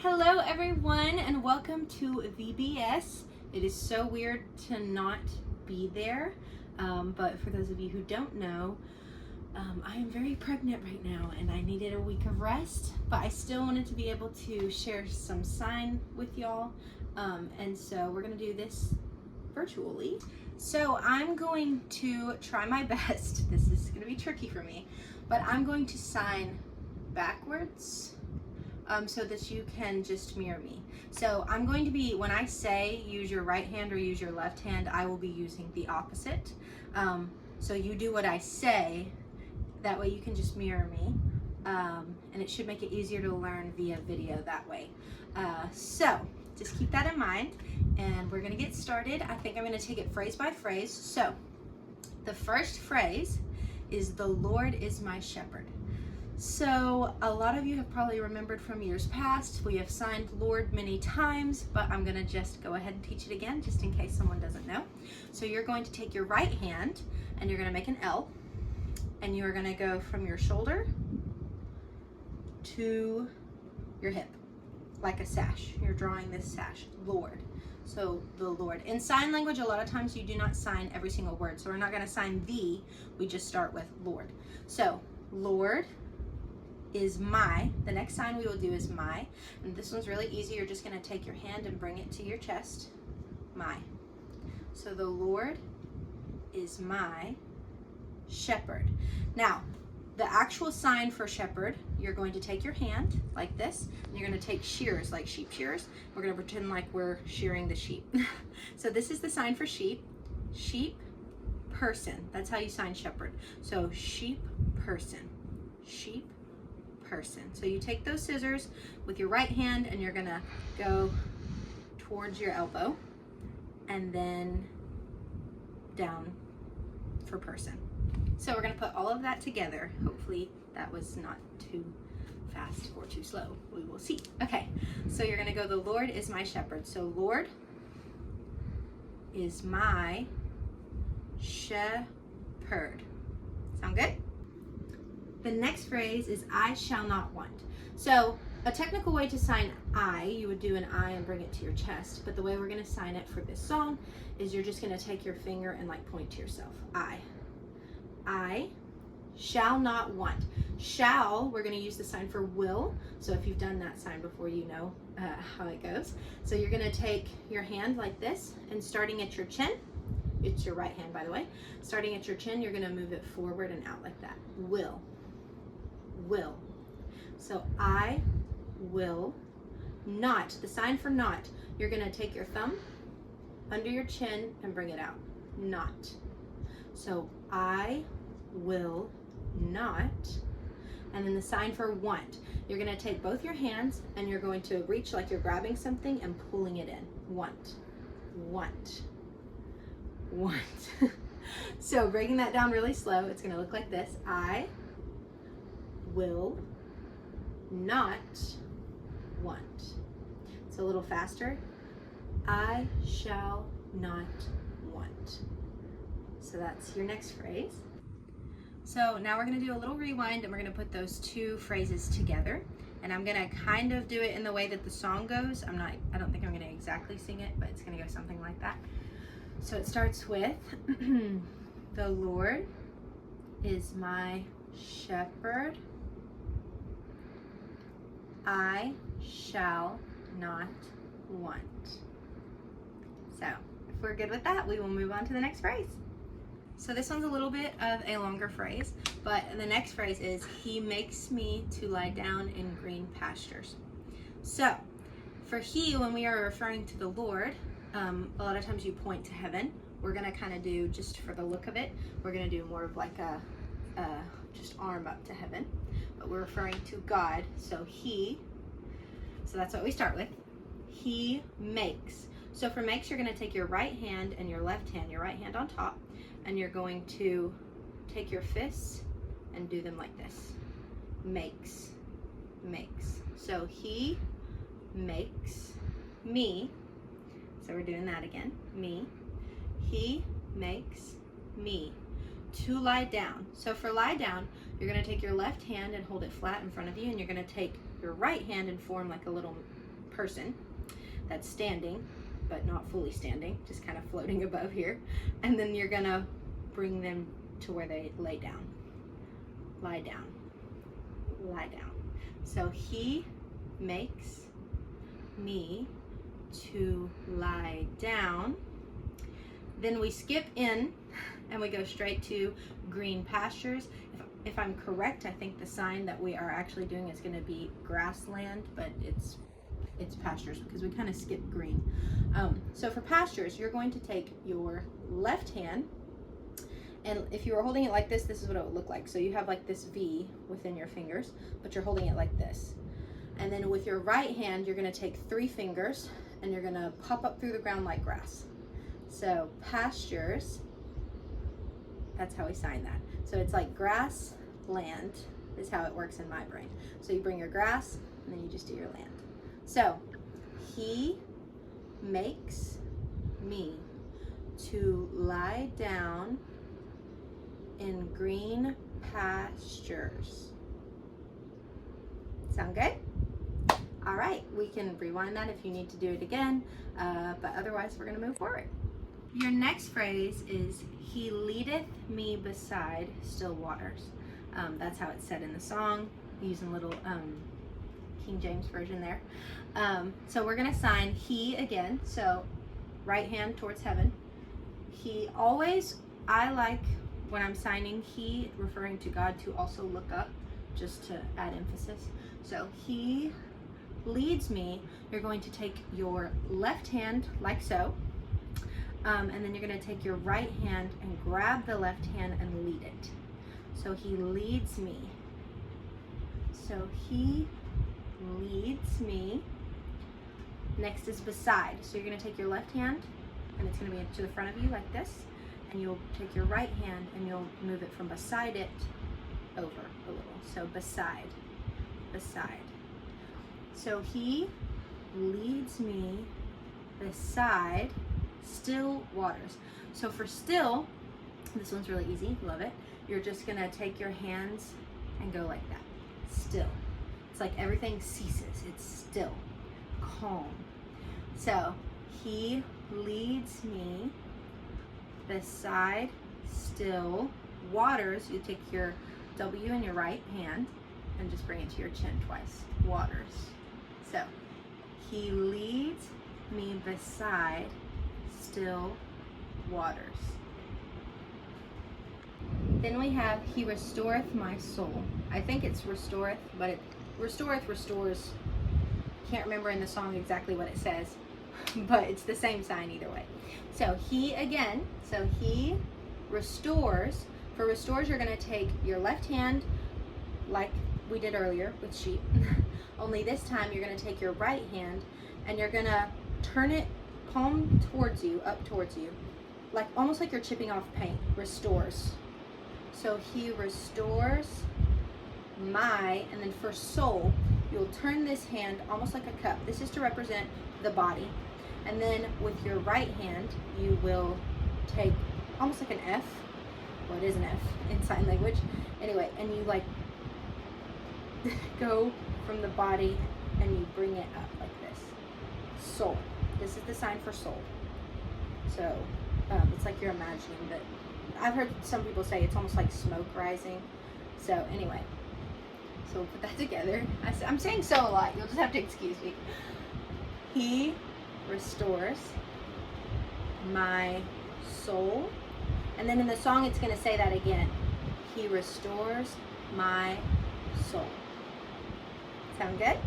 Hello everyone and welcome to VBS. It is so weird to not be there, but for those of you who don't know, I am very pregnant right now and I needed a week of rest, but I still wanted to be able to share some sign with y'all, and so we're going to do this virtually. So I'm going to try my best. This is going to be tricky for me, but I'm going to sign backwards so that you can just mirror me. So I'm going to be, when I say use your right hand or use your left hand, I will be using the opposite. So you do what I say, that way you can just mirror me, and it should make it easier to learn via video that way. So just keep that in mind, and we're gonna get started. I think I'm gonna take it phrase by phrase. So the first phrase is the Lord is my shepherd. So a lot of you have probably remembered from years past, we have signed Lord many times, but I'm gonna just go ahead and teach it again just in case someone doesn't know. So you're going to take your right hand and you're gonna make an L, and you're gonna go from your shoulder to your hip, like a sash. You're drawing this sash, Lord. So the Lord. In sign language, a lot of times you do not sign every single word. So we're not gonna sign the, we just start with Lord. So Lord is my, the next sign we will do is my, and this one's really easy. You're just gonna take your hand and bring it to your chest, my. So the Lord is my shepherd. Now, the actual sign for shepherd, you're going to take your hand like this, and you're gonna take shears, like sheep shears. We're gonna pretend like we're shearing the sheep. So this is the sign for sheep, sheep, person. That's how you sign shepherd. So sheep, person, sheep, person. So you take those scissors with your right hand and you're gonna go towards your elbow and then down for person. So we're gonna put all of that together. Hopefully that was not too fast or too slow. We will see. Okay, so you're gonna go, the Lord is my shepherd. So Lord is my shepherd. Sound good? The next phrase is I shall not want. So a technical way to sign I, you would do an I and bring it to your chest, but the way we're gonna sign it for this song is you're just gonna take your finger and like point to yourself. I shall not want. Shall, we're gonna use the sign for will. So if you've done that sign before, you know how it goes. So you're gonna take your hand like this, and starting at your chin, it's your right hand by the way, starting at your chin, you're gonna move it forward and out like that. Will. So I will not. The sign for not, you're gonna take your thumb under your chin and bring it out. Not. So I will not. And then the sign for want, you're gonna take both your hands and you're going to reach like you're grabbing something and pulling it in. Want. So breaking that down really slow, it's gonna look like this. I will not want. It's a little faster. I shall not want. So that's your next phrase. So now we're gonna do a little rewind and we're gonna put those two phrases together. And I'm gonna kind of do it in the way that the song goes. I don't think I'm gonna exactly sing it, but it's gonna go something like that. So it starts with, the Lord is my shepherd. I shall not want. So if we're good with that, we will move on to the next phrase. So this one's a little bit of a longer phrase, but the next phrase is, he makes me to lie down in green pastures. So for he, when we are referring to the Lord, a lot of times you point to heaven. We're gonna kind of do, just for the look of it, we're gonna do more of like a just arm up to heaven, but we're referring to God. So he, so that's what we start with. He makes. So for makes, you're gonna take your right hand and your left hand, your right hand on top, and you're going to take your fists and do them like this. Makes. So he makes me. So we're doing that again. Me. He makes me to lie down. So for lie down, you're going to take your left hand and hold it flat in front of you, and you're going to take your right hand and form like a little person that's standing, but not fully standing, just kind of floating above here. And then you're gonna bring them to where they lay down. Lie down. Lie down. So he makes me to lie down. Then we skip in and we go straight to green pastures. If I'm correct, I think the sign that we are actually doing is going to be grassland, but it's pastures because we kind of skip green. So for pastures, you're going to take your left hand, and if you were holding it like this is what it would look like. So you have like this V within your fingers, but you're holding it like this. And then with your right hand, you're going to take 3 fingers and you're going to pop up through the ground like grass. So pastures, that's how we sign that. So it's like grass, land is how it works in my brain. So you bring your grass and then you just do your land. So he makes me to lie down in green pastures. Sound good? All right, we can rewind that if you need to do it again, but otherwise we're gonna move forward. Your next phrase is, he leadeth me beside still waters. That's how it's said in the song, using little King James version there. So we're gonna sign he again, so right hand towards heaven. He always, I like when I'm signing he, referring to God, to also look up, just to add emphasis. So he leads me, you're going to take your left hand like so, and then you're going to take your right hand and grab the left hand and lead it. So he leads me. So he leads me. Next is beside. So you're going to take your left hand and it's going to be to the front of you like this, and you'll take your right hand and you'll move it from beside it over a little. So beside, beside. So he leads me beside still waters. So for still, this one's really easy, love it. You're just gonna take your hands and go like that, still. It's like everything ceases, it's still, calm. So he leads me beside still waters. You take your W in your right hand and just bring it to your chin twice, waters. So he leads me beside still waters. Then we have he restoreth my soul. I think it's restoreth, but it restoreth, restores. Can't remember in the song exactly what it says, but it's the same sign either way. So he again, so he restores. For restores, you're going to take your left hand like we did earlier with sheep. Only this time you're going to take your right hand and you're going to turn it palm towards you, up towards you, like almost like you're chipping off paint. Restores. So he restores my, and then for soul, you'll turn this hand almost like a cup. This is to represent the body. And then with your right hand, you will take almost like an F. Well, it is an F in sign language. Anyway, and you like go from the body and you bring it up like this. Soul. This is the sign for soul. So it's like you're imagining that. I've heard some people say it's almost like smoke rising. So anyway, so we'll put that together. I'm saying so a lot. You'll just have to excuse me. He restores my soul. And then in the song, it's going to say that again. He restores my soul. Sound good?